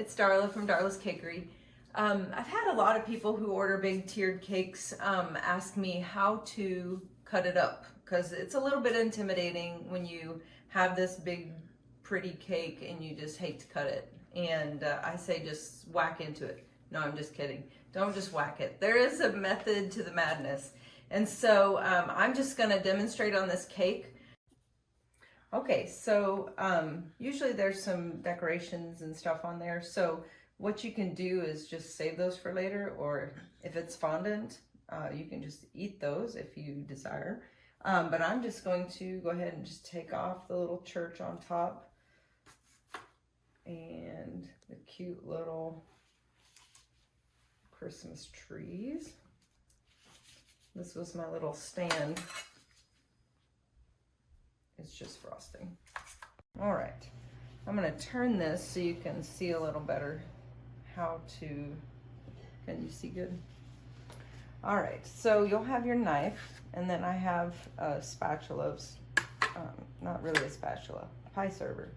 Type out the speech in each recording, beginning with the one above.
it's Darla from Darla's Cakery. I've had a lot of people who order big tiered cakes ask me how to cut it up, because it's a little bit intimidating when you have this big pretty cake and you just hate to cut it. And I say just whack into it. No, I'm just kidding. Don't just whack it. There is a method to the madness. And so I'm just going to demonstrate on this cake. Okay, so usually there's some decorations and stuff on there. So what you can do is just save those for later, or if it's fondant, you can just eat those if you desire. But I'm just going to go ahead and just take off the little church on top and the cute little Christmas trees. This was my little stand. It's just frosting. All right, I'm gonna turn this so you can see a little better how to, can you see good? All right, so you'll have your knife, and then I have spatulas, not really a spatula, pie server.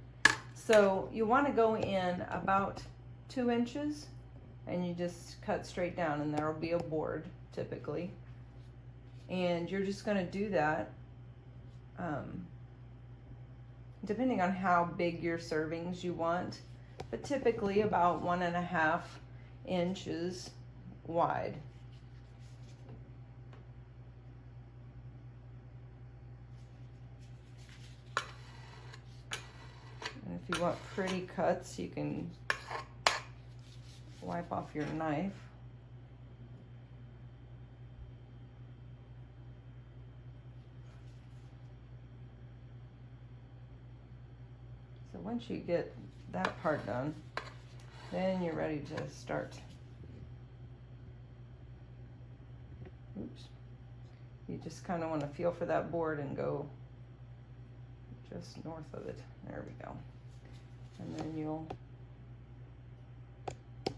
So you wanna go in about 2 inches, and you just cut straight down, and there'll be a board typically. And you're just gonna do that depending on how big your servings you want, but typically about 1.5 inches wide. And if you want pretty cuts, you can wipe off your knife. So once you get that part done, then you're ready to start. Oops. You just kind of want to feel for that board and go just north of it. There we go. And then you'll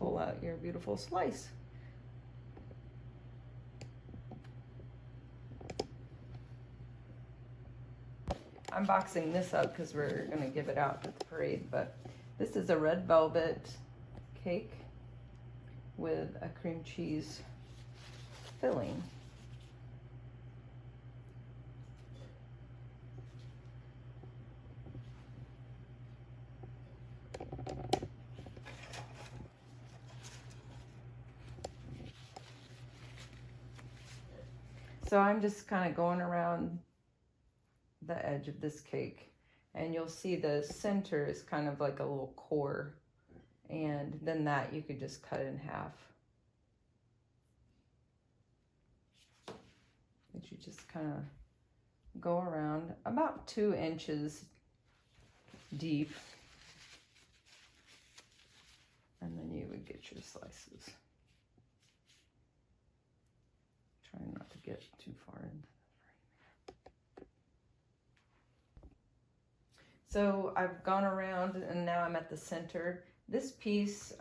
pull out your beautiful slice. I'm boxing this up because we're going to give it out at the parade, but this is a red velvet cake with a cream cheese filling. So I'm just kind of going around the edge of this cake, and you'll see the center is kind of like a little core, and then that you could just cut in half. But you just kind of go around about 2 inches deep, and then you would get your slices. Trying not to get too far in. So I've gone around and now I'm at the center. This piece,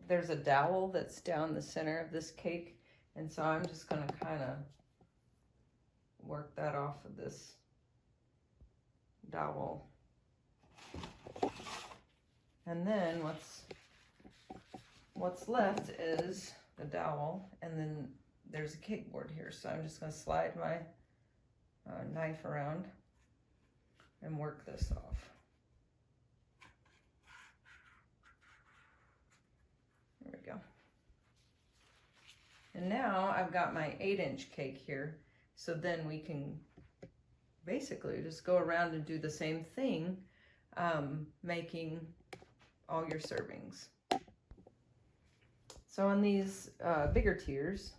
there's a dowel that's down the center of this cake. And so I'm just gonna kind of work that off of this dowel. And then what's left is the dowel, and then there's a cake board here. So I'm just gonna slide my knife around and work this off. There we go. And now I've got my 8-inch cake here. So then we can basically just go around and do the same thing, making all your servings. So on these bigger tiers,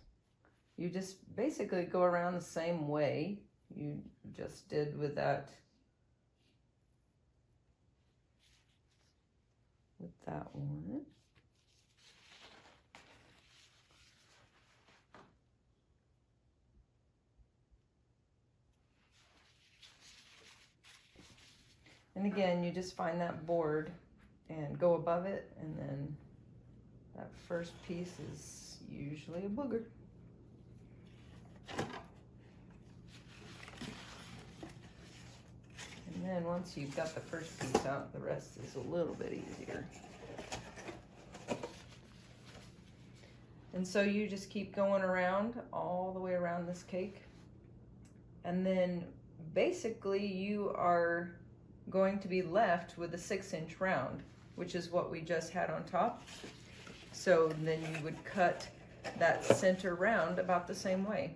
you just basically go around the same way you just did with that one. And again, you just find that board and go above it, and then that first piece is usually a booger. And then once you've got the first piece out, the rest is a little bit easier. And so you just keep going around all the way around this cake. And then basically you are going to be left with a 6-inch round, which is what we just had on top. So then you would cut that center round about the same way.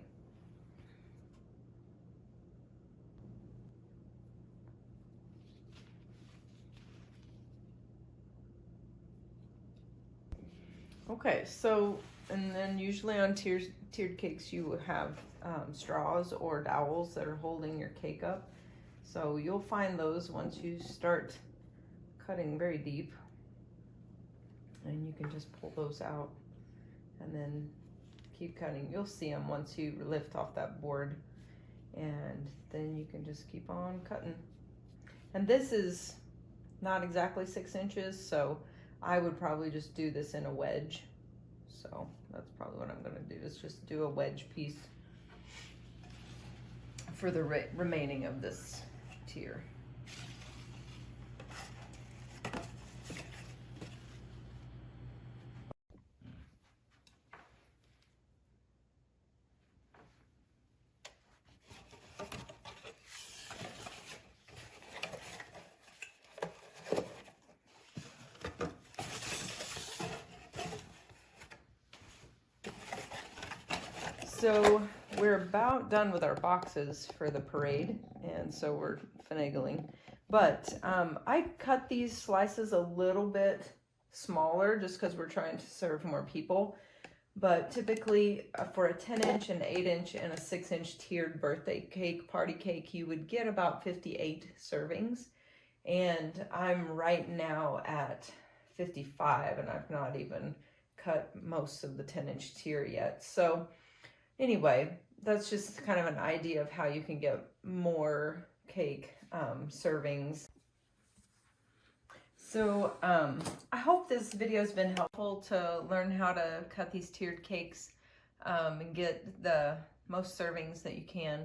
Okay, so, and then usually on tiered cakes you have straws or dowels that are holding your cake up. So you'll find those once you start cutting very deep. And you can just pull those out and then keep cutting. You'll see them once you lift off that board. And then you can just keep on cutting. And this is not exactly 6 inches, so I would probably just do this in a wedge. So that's probably what I'm gonna do, is just do a wedge piece for the remaining of this tier. So we're about done with our boxes for the parade, and so we're finagling. But I cut these slices a little bit smaller just because we're trying to serve more people. But typically for a 10-inch, an 8-inch, and a 6-inch tiered birthday cake, party cake, you would get about 58 servings. And I'm right now at 55, and I've not even cut most of the 10-inch tier yet. So anyway, that's just kind of an idea of how you can get more cake servings. So I hope this video has been helpful to learn how to cut these tiered cakes and get the most servings that you can.